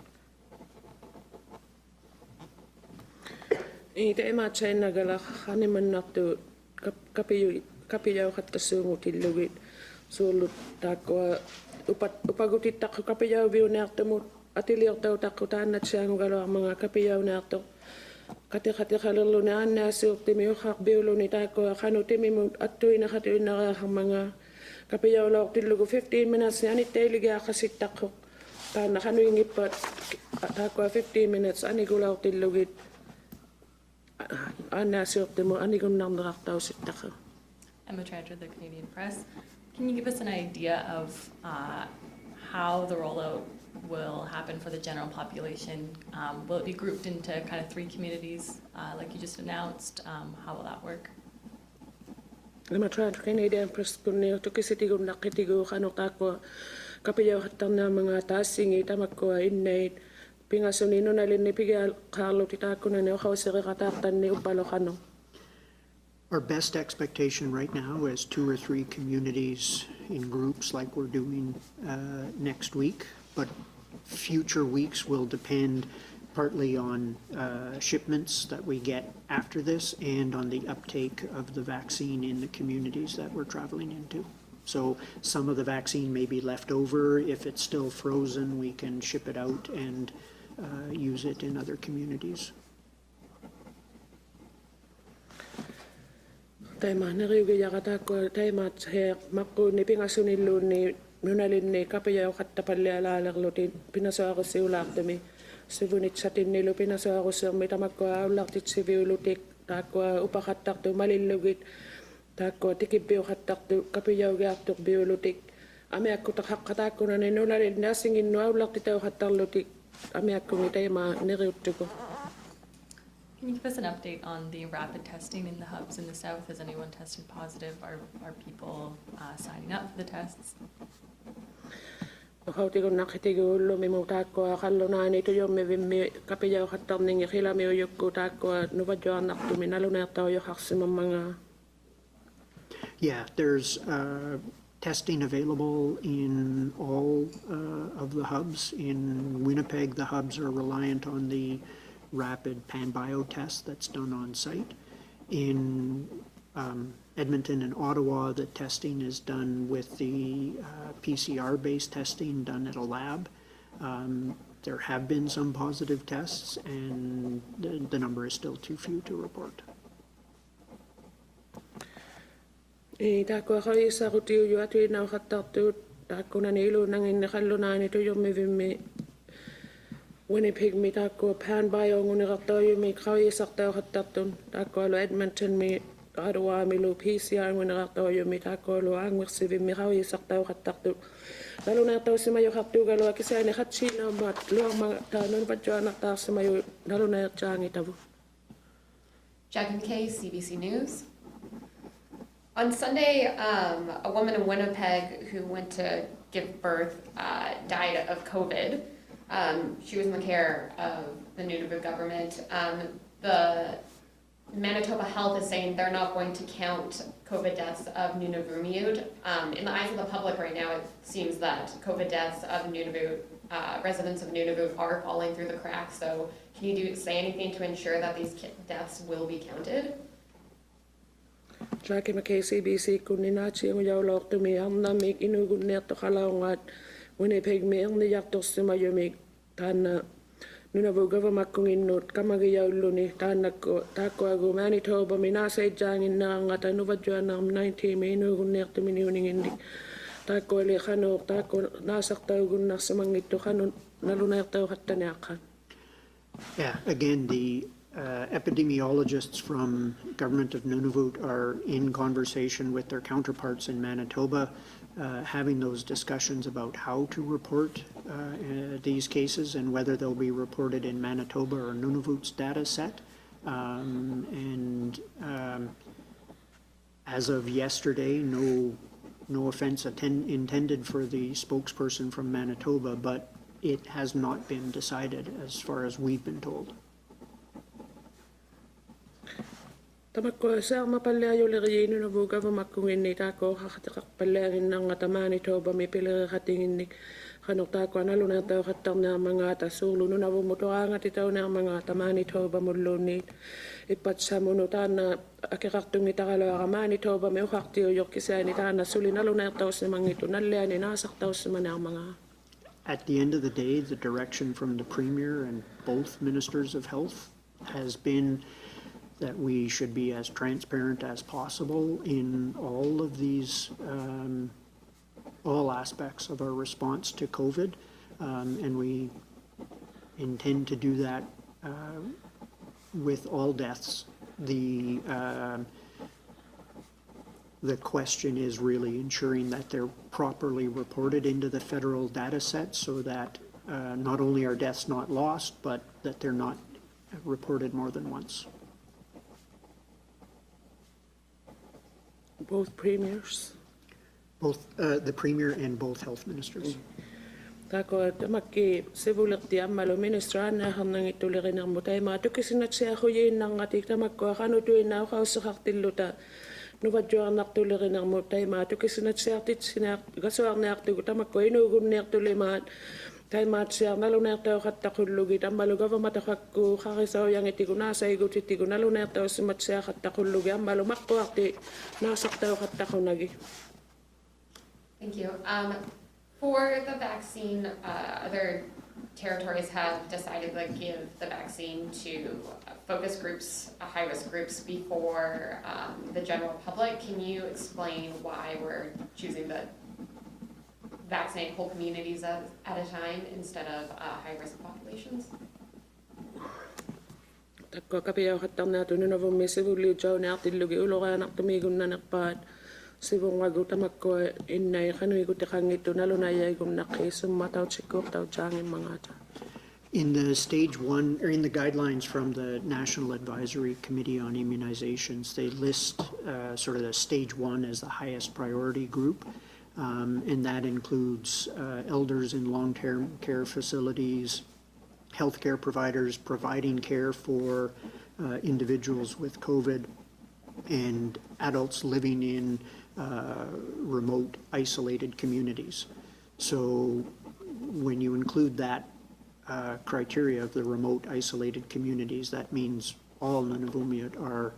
[SPEAKER 2] I te ema tsaina gala khani manatu kapiyo khatta sungutilugit sulut takwa upagutit takku kapiyo biunertamut atiliortau takku taannat siangugalo mga kapiyo nerto kati khalulu na anna suuktimi ukhaq biuluni takwa khanutimi attuina khatuina mga kapiyo lortilugu 15 minutes ani teiliga khasittakku taanna khanuingippat takwa 15 minutes ani gulortilugit Emma
[SPEAKER 7] Tranter, the Canadian Press. Can you give us an idea of how the rollout will happen for the general population? Will it be grouped into kind of 3 communities like you just announced? How will that work?
[SPEAKER 2] Emma Tranter, Canadian Press, kunni tukisitigu nakitigu kanukako kapiyaw hatana mga tasingi tamakko innate pingasunino na linipigal Carlo titako na neokhausere kataktan ni upalokano.
[SPEAKER 4] Our best expectation right now is 2 or 3 communities in groups like we're doing next week, but future weeks will depend partly on shipments that we get after this and on the uptake of the vaccine in the communities that we're traveling into. So some of the vaccine may be left over. If it's still frozen, we can ship it out and use it in other communities.
[SPEAKER 2] Taima nariugi yakatako taima he makku ni pingasunillu ni nunalin ni kapiyaw kattapalle alalarlutin pinasaako siulaartami sivunit satinnilu pinasaako sirmi tamakko aulartit siviulutik taakko upakattartu malillugit taakko tikibbiu kattartu kapiyaw gaartuq biulutik amiakku taqaqqataakuna ni nunalin nasinginnu aulartitau kattarlutik amiakku taima nariuttuko.
[SPEAKER 7] Can you give us an update on the rapid testing in the hubs in the south? Has anyone tested positive? Are people signing up for the tests?
[SPEAKER 2] Hautikun nakitigu lumimu taakkoa kallunani tuyomme vimmi kapiyaw kattarningi khilami uyukku taakkoa nuvajoannartumi naluneertau yoharsimamanga.
[SPEAKER 4] Yeah, there's testing available in all of the hubs. In Winnipeg, the hubs are reliant on the rapid pan-bio test that's done on site. In Edmonton and Ottawa, the testing is done with the PCR-based testing done at a lab. There have been some positive tests, and the number is still too few to report.
[SPEAKER 2] Taakkoa khaisarutiyu yuatuina khattartuut taakkuna niilu nangin khallunani tuyummi vimmi Winnipeg mi taakkoa pan-bio nguniqartoyumi khaisartau khattartun taakkoa lu Edmonton mi Ottawa mi lu PCR nguniqartoyumi taakkoa lu angwirsivimmi khaisartau khattartu naluneertau simayu khartuugalu akisaani khatsiinaamat luarma taanun patjoanartaarsimayu naluneertsaangitavu.
[SPEAKER 8] Jackie McKay, CBC News. On Sunday, a woman in Winnipeg who went to give birth died of COVID. She was in the care of the Nunavut government. The Manitoba Health is saying they're not going to count COVID deaths of Nunavut. In the eyes of the public right now, it seems that COVID deaths of Nunavut, residents of Nunavut are falling through the cracks. So can you say anything to ensure that these deaths will be counted?
[SPEAKER 2] Jackie McKay, CBC, kuninachi ang yaulortumi amnamik inugunnerto kalaungat Winnipeg mi ang niyaktorsimayumik taana Nunavut government innut kamagiyauluni taanakko taakkoagu Manitoba minasaidjaangin naangata nuvadjuanam 19 mi inugunnertumi niuningindi taakkoali khanuq taakko naasartaugunnarsamangittu khanu naluneertau hattaniaqqan.
[SPEAKER 4] Yeah, again, the epidemiologists from government of Nunavut are in conversation with their counterparts in Manitoba, having those discussions about how to report these cases and whether they'll be reported in Manitoba or Nunavut's data set. As of yesterday, no offense intended for the spokesperson from Manitoba, but it has not been decided as far as we've been told.
[SPEAKER 2] Tamakko sa mapalya yo lirino na buga makungin ni tako hakatakak palyarin ng atamani to ba may pilira katingin ni kanok tako analo na tao katang na mga tasulu no na bumutuanga titaw na mga atamani to ba mulunit ipat sa munutan na akikaktung ni takalo akamani to ba may ukakti o yok kisa ni tana suli nalo na tao sa mga ito nalya ni nasak tao sa mga.
[SPEAKER 4] At the end of the day, the direction from the Premier and both Ministers of Health has been that we should be as transparent as possible in all of these, all aspects of our response to COVID. And we intend to do that with all deaths. The question is really ensuring that they're properly reported into the federal data set so that not only are deaths not lost, but that they're not reported more than once.
[SPEAKER 2] Both premiers.
[SPEAKER 4] Both the Premier and both health ministers.
[SPEAKER 2] Tako tamakki sivulakti ammalo ministra na hamnang itulirin ang mutay matukisinat siya huyin ng atik tamakko kanu tuin na kausakaktiluta nuwadyo ang naktulirin ang mutay matukisinat siya tit sinak gasuang na aktu tamakko inugum na aktulimat tay mat siya nalo na aktaw kattakullugi tammalo gava matakakku kakisaw yang itigo nasa igut itigo nalo na aktaw simat siya kattakullugi ammalo makko akti nasaktaw kattakunagi.
[SPEAKER 8] Thank you. For the vaccine, other territories have decided to give the vaccine to focus groups, high-risk groups before the general public. Can you explain why we're choosing to vaccinate whole communities at a time instead of high-risk populations?
[SPEAKER 2] Takko kapiyaw kattang nato Nunavut may sivuli jaw na aktilugi ulo kaya naktumigun na nakpaat. Sibong wago tamakko inay kanui ko tikangito nalo na yagum nakisum mataw tsikok taw jangin mga ta.
[SPEAKER 4] In the stage one, or in the guidelines from the National Advisory Committee on Immunizations, they list sort of the stage one as the highest priority group, and that includes elders in long-term care facilities, healthcare providers providing care for individuals with COVID, and adults living in remote, isolated communities. So when you include that criteria of the remote, isolated communities, that means all Nunavummiut are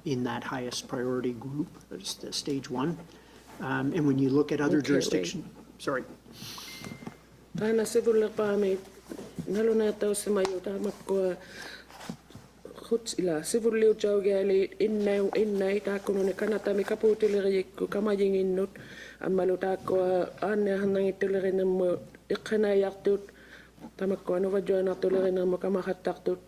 [SPEAKER 4] in that highest priority group, that's the stage one. And when you look at other jurisdictions, sorry.
[SPEAKER 2] Tana sivuli pami nalo na taw sa mayo tamakko huts ila sivuli jaw gali innay ta kuno ne kanata mi kaputili ko kamaying innut amalo ta ko anne hanang itulirin mo ikana yaktut tamakko no wadyo na tulirin mo kamahattaktut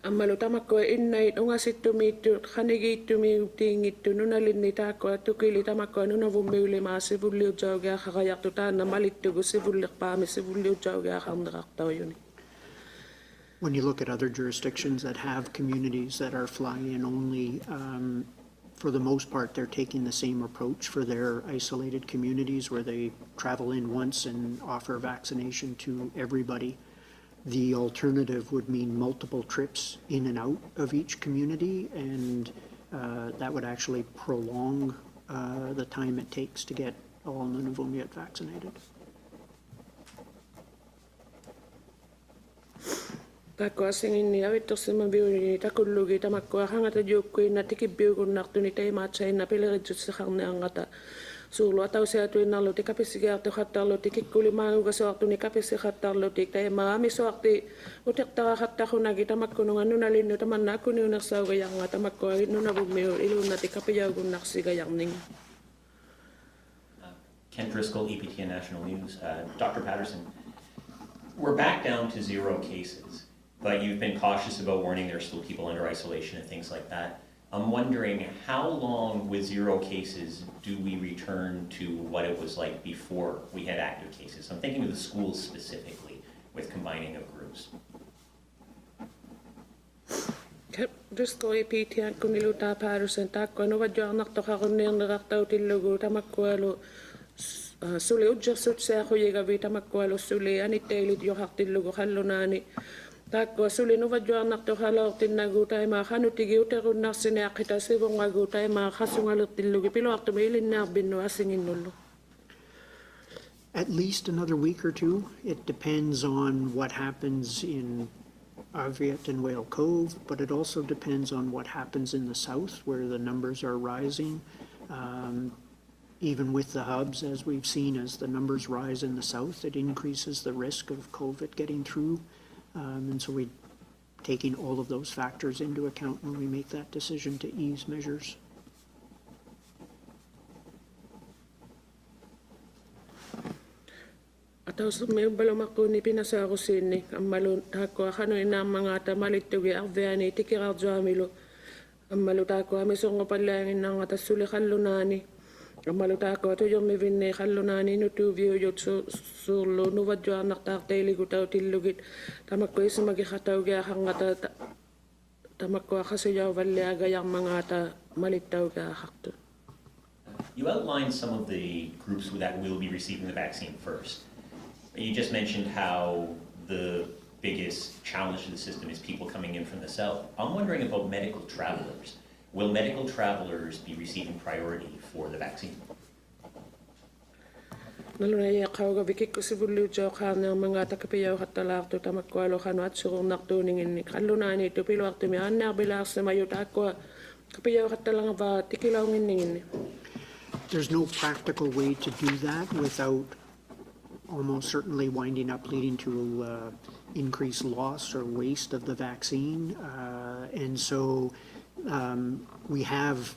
[SPEAKER 2] amalo tamakko innay unga situmitu khanigitumi tingittu nunalin ni ta ko tukili tamakko nunavummiuli ma sivuli jaw ga khayaktuta na malittu go sivuli pami sivuli jaw ga khamdaktaw yuni.
[SPEAKER 4] When you look at other jurisdictions that have communities that are fly-in only, for the most part, they're taking the same approach for their isolated communities where they travel in once and offer vaccination to everybody. The alternative would mean multiple trips in and out of each community, and that would actually prolong the time it takes to get all Nunavummiut vaccinated.
[SPEAKER 2] Takko asingin ni awito sa mabiuni takullugi tamakko hangata jukku na tikibbiu kun naktu ni tay matsain na pilerit sa kang angata sulo ataw sa atu nalo tikapisiga to khatalo tikikuli mangu ga so ni kapisi khatalo tik tay maami so akti utek ta khatta khuna gi tamakko no anu nalin no taman na kunu nak saw ga yang tamakko no na bumeo ilu na tikapiya kun naksi ga yang ning.
[SPEAKER 9] Ken Driscoll, EPTN National News. Dr. Patterson, we're back down to 0 cases. But you've been cautious about warning there are still people under isolation and things like that. I'm wondering how long with 0 cases do we return to what it was like before we had active cases? I'm thinking of the schools specifically with combining of groups.
[SPEAKER 2] Just go ipitian kun iluta Patterson takko no vajuarnaq toqarunnier neqartautillugu tamakkualu suli udjersut seaqhuyigavi tamakkualu suli anittailit joqartillugu qallunaani takko suli no vajuarnaq toqalaortinnagu taima qanutigi uterunnarsineaqqita sivongagu taima qasungalertillugi piluartumi ilinnaarbinnu asinginnullu.
[SPEAKER 4] At least another week or two. It depends on what happens in Arviat and Whale Cove, but it also depends on what happens in the south, where the numbers are rising. Even with the hubs, as we've seen, as the numbers rise in the south, it increases the risk of COVID getting through. And so we're taking all of those factors into account when we make that decision to ease measures.
[SPEAKER 2] Ataus me balomakuni pinasarusinni ammalu takko khano inamangata malittugi arveani tikirarjuamilu ammalu takko amisongo pallangin nangata suli khallunani ammalu takko tujommi vinne khallunani nutuviu jutsu sullu nuvajjuarnartaartailigu tautillugit tamakko ismagi khataugi hangata tamakko khasuyawalliaga yarmangata malittauga khartu.
[SPEAKER 9] You outlined some of the groups that will be receiving the vaccine first. You just mentioned how the biggest challenge to the system is people coming in from the south. I'm wondering about medical travelers. Will medical travelers be receiving priority for the vaccine?
[SPEAKER 2] Nalunaya qawga bikikku sivullu joqaarner mangata kapiyaw hattalaartu tamakkualu khanu atsururnartuuningin qallunaani tupiluartumi aannaarbilaarsamayu taakku kapiyaw hattalangava tikilaunginninginni.
[SPEAKER 4] There's no practical way to do that without almost certainly winding up leading to increased loss or waste of the vaccine. And so we have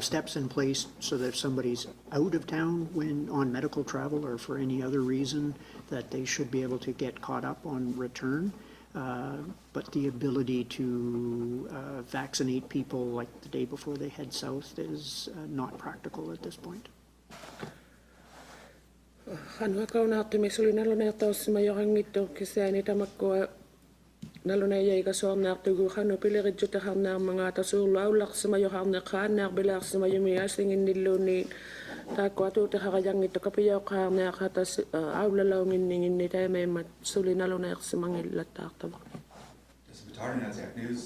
[SPEAKER 4] steps in place so that if somebody's out of town when on medical travel or for any other reason, that they should be able to get caught up on return. But the ability to vaccinate people like the day before they head south is not practical at this point.
[SPEAKER 2] Hanwa kaunaartumi suli naluneertaussima yorangittu kisaani tamakkua nalunayaiga soornaartugu khanu pilirijjutaharnaarmangata suurlu aulaqsima yoharneqaannaarbilaarsima yumi asinginnilluunni taakku atuutaqarajangittu kapiyauqaarneaqata aulalaunginninginni taimaimmat suli naluneersimangillattartava.
[SPEAKER 6] Patterson News,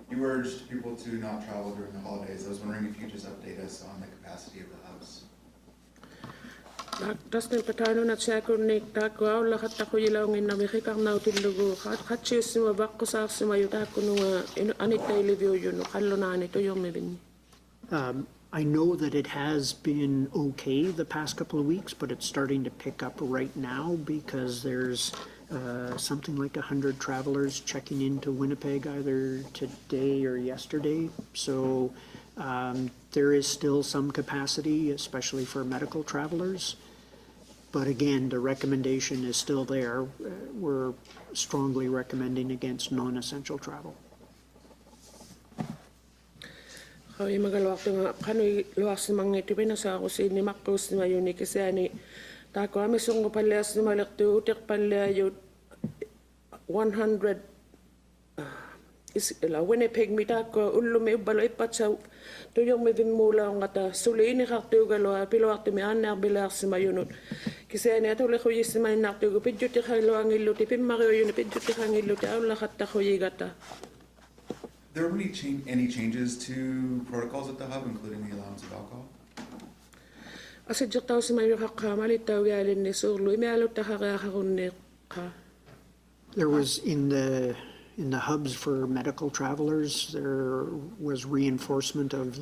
[SPEAKER 6] you urged people to not travel during the holidays. I was wondering if you could just update us on the capacity of the hubs.
[SPEAKER 2] Tasnil patanunat siakunnik taakku aulaqattaquyilaunginna miqikarnautillugu qatsiussima baqqusaarsima yutaakkununga anittailiviujunu qallunaani tuyurmivinni.
[SPEAKER 4] I know that it has been okay the past couple of weeks, but it's starting to pick up right now because there's something like 100 travelers checking into Winnipeg either today or yesterday. So there is still some capacity, especially for medical travelers. But again, the recommendation is still there. We're strongly recommending against non-essential travel.
[SPEAKER 2] Hawi magaluartunga qanui luarsimangittu pinasaarusiinni maqquussimayuni kisaani taakku amisungu palliarsimalertu uteqpalliajut 100 la Winnipeg mitaakku ullumi ubbalu ippatsau tuyurmi vimmuulaungata suliiniqartuugalua piluartumi aannaarbilaarsmayunut kisaani atulekhuyissimainnaartugu pidjutiqailuangilluti pimmariujuni pidjutiqangilluti aullaqattakhuyigata.
[SPEAKER 6] There are any changes to protocols at the hub, including the allowance of alcohol?
[SPEAKER 2] Asijjaqtausimayuqaqqaa malittaugialinni suurlu imialuttaxariaqarunniqqa.
[SPEAKER 4] There was in the hubs for medical travelers, there was reinforcement of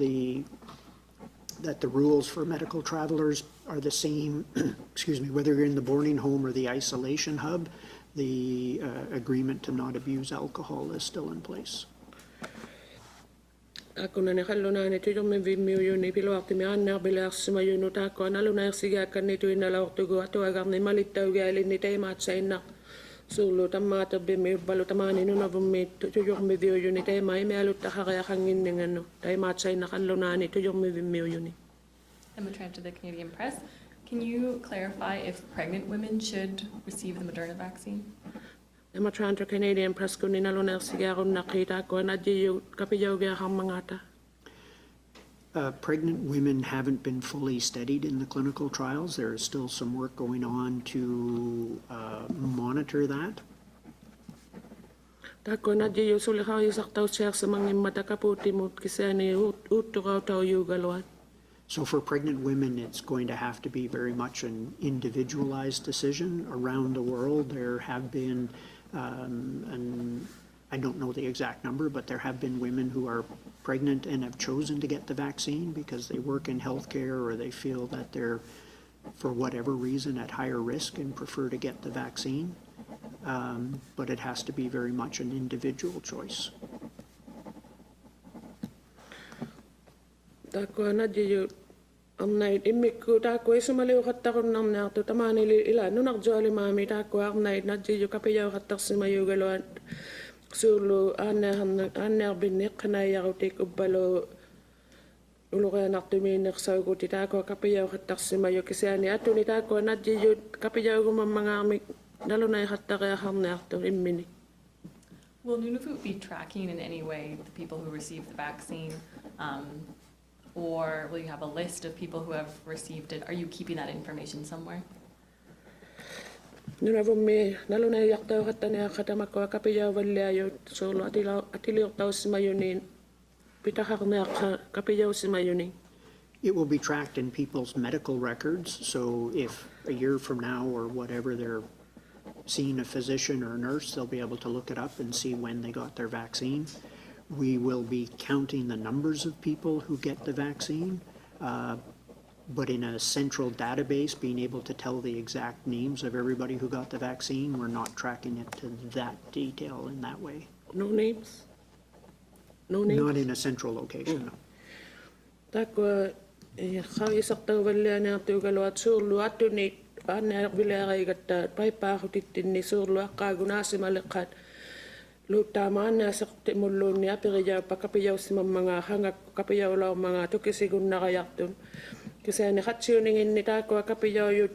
[SPEAKER 4] that the rules for medical travelers are the same, excuse me, whether you're in the boarding home or the isolation hub, the agreement to not abuse alcohol is still in place.
[SPEAKER 2] Akunani qallunaani tuyummi vimmiujuni piluartimi aannaarbilaarsmayunu taakku analunaersigaakkanni tuinnalaortugu atuagarni malittaugialinni taimaatsainna Sulu tamata bimi balu tamani Nunavut tuyok mi view yuni tay mai me alut takaya hangin ngano tay matsay nakanlonani tuyok mi view yuni.
[SPEAKER 7] Emma Tran to the Canadian Press. Can you clarify if pregnant women should receive the Moderna vaccine?
[SPEAKER 2] Emma Tran to Canadian Press kuni naloner sigaron nakita ko na diyo kapiyaw gaya hang mangata.
[SPEAKER 4] Pregnant women haven't been fully studied in the clinical trials. There is still some work going on to monitor that.
[SPEAKER 2] Tako na diyo sulihaw isak tao siya sa mga matakaputi mo kisani utukaw tao yugalwan.
[SPEAKER 4] So for pregnant women, it's going to have to be very much an individualized decision. Around the world, there have been, I don't know the exact number, but there have been women who are pregnant and have chosen to get the vaccine because they work in healthcare or they feel that they're, for whatever reason, at higher risk and prefer to get the vaccine. But it has to be very much an individual choice.
[SPEAKER 2] Tako na diyo amnait imikku tako isumaliw katakon nam na to tamani ila no nakjali mami tako amnait na diyo kapiyaw katak simayo galwan sulu ana binik na yaw tik ubalo ulugan naktumi naksaw ko titako kapiyaw katak simayo kisani ato ni tako na diyo kapiyaw ko mamangami nalunay katak ham na to imini.
[SPEAKER 7] Will Nunavut be tracking in any way the people who received the vaccine? Or will you have a list of people who have received it? Are you keeping that information somewhere?
[SPEAKER 2] Nunavut me nalunay yaktaw katanya katamako kapiyaw valyayo solo atiliw taw simayunin pitahak na kapiyaw simayunin.
[SPEAKER 4] It will be tracked in people's medical records. So if a year from now or whatever they're seeing a physician or a nurse, they'll be able to look it up and see when they got their vaccine. We will be counting the numbers of people who get the vaccine, but in a central database, being able to tell the exact names of everybody who got the vaccine, we're not tracking it to that detail in that way.
[SPEAKER 2] No names? No names?
[SPEAKER 4] Not in a central location, no.
[SPEAKER 2] Tako isak taw valya na taw galwat sulu ato ni ana bilay gata pay pa ko titin ni sulu akaguna si malikat. Lutama na sa timulo niya piriyaw pakapiyaw si mga hangak kapiyaw law mga to kisigun na kayak dun. Kasi nakatsyoning ni tako kapiyaw yun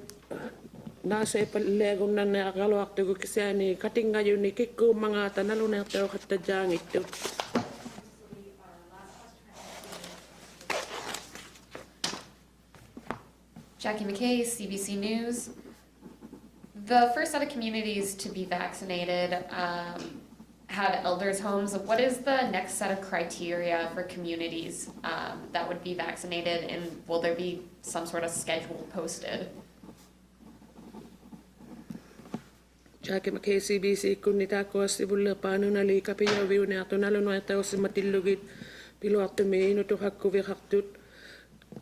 [SPEAKER 2] nasa ipalegon na nakalawak to kasi ni kating ngayon ni kiku mga tanalo na tayo katadyang ito.
[SPEAKER 8] Jackie McKay, CBC News. The first set of communities to be vaccinated had elders' homes. What is the next set of criteria for communities that would be vaccinated, and will there be some sort of schedule posted?
[SPEAKER 2] Jackie McKay, CBC, kunita ko si bulla paano nali kapiyaw viu na ato nalo na tayo si matilugit pilo ato me ino to hakku vi haktut.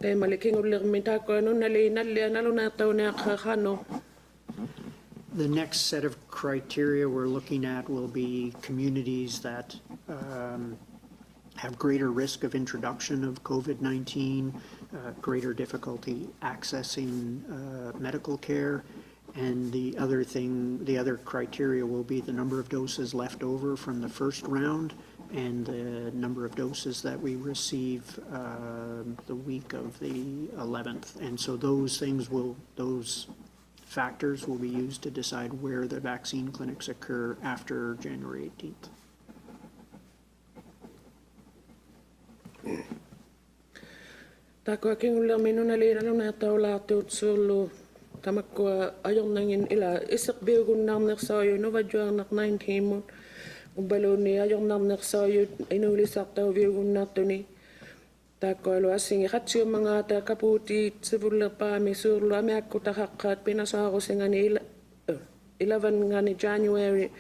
[SPEAKER 2] Kaya maliking ulit minta ko ano nali nalo na tayo na kakano.
[SPEAKER 4] The next set of criteria we're looking at will be communities that have greater risk of introduction of COVID-19, greater difficulty accessing medical care, and the other criteria will be the number of doses left over from the first round and the number of doses that we receive the week of the 11th. And so those factors will be used to decide where the vaccine clinics occur after January 18th.
[SPEAKER 2] Tako aking ulang minunali na lang nataw latut solo tamakwa ayong nangin ila isak biyo kung nang naksayo no vadyo nak 19 mo ubalo ni ayong nang naksayo inulisak taw biyo kung nato ni tako alo asing ihatsyo mga ta kaputi sibula pa mi surlo ame ako takakat pinasa ako sa nga ni 11 nga ni January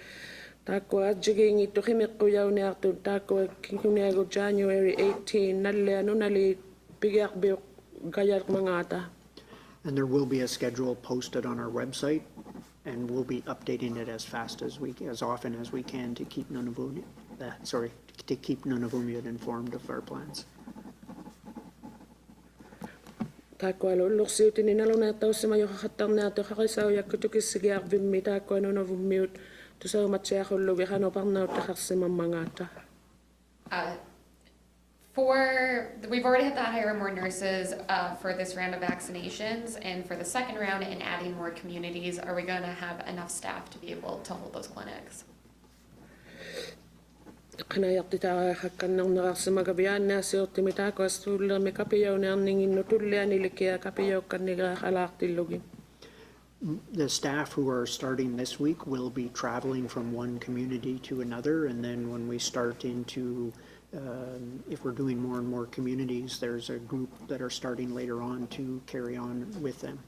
[SPEAKER 2] tako adjiging ito kimik ko yaw ni ato tako kinkunego January 18 nali ano nali bigyak biyo gayak mga ta.
[SPEAKER 4] And there will be a schedule posted on our website, and we'll be updating it as often as we can to keep Nunavut informed of our plans.
[SPEAKER 2] Takwalo luksiutin inalo na taw sa mayo kakatang nato kakasaw yak kutukis sigyak vimmi takwa no Nunavut Tusa matsiakulu vihano parnauta harsimamangata.
[SPEAKER 8] We've already had to hire more nurses for this round of vaccinations, and for the second round and adding more communities, are we going to have enough staff to be able to hold those clinics?
[SPEAKER 2] Kanayaqtita hakkannernerarsimagaviaanna siortimitaaqastuullermi kapiyaunarninginnu tullianilikia kapiyaukkannigaaqalaartillugin.
[SPEAKER 4] The staff who are starting this week will be traveling from one community to another, and then when we start into, if we're doing more and more communities, there's a group that are starting later on to carry on with them.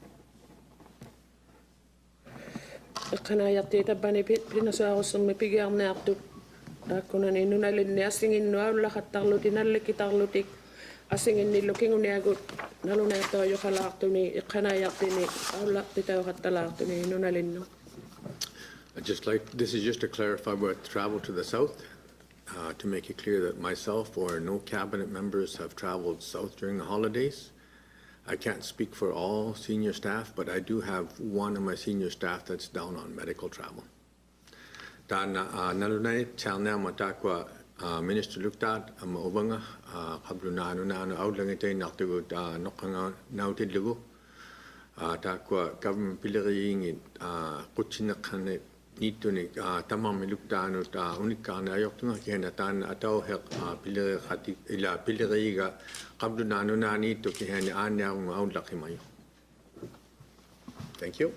[SPEAKER 2] Kanayaqtita bani pinasaarussummi pigiarnaartu taakkunani nunalinni assinginnu aullaqattarlutinallikitarlutik assinginnilu kinguniagut nalunaartoyuqalaartuni iqqanayaqtini aullaqtitauqattalaartuni nunalinnu.
[SPEAKER 3] This is just to clarify about travel to the south, to make it clear that myself or no cabinet members have traveled south during the holidays. I can't speak for all senior staff, but I do have one of my senior staff that's down on medical travel. Nalunay chalna matakwa Minister Luktat maubanga kabluna nanu outlangetay naktugut nokanga nautidlugu takwa government piliriing kuchinakane nituni tamam luktanu unikana ayoktunga kihanatan ataw hek piliri khati ila piliriga kabluna nanu nani to kihani anya outlakimayo. Thank you.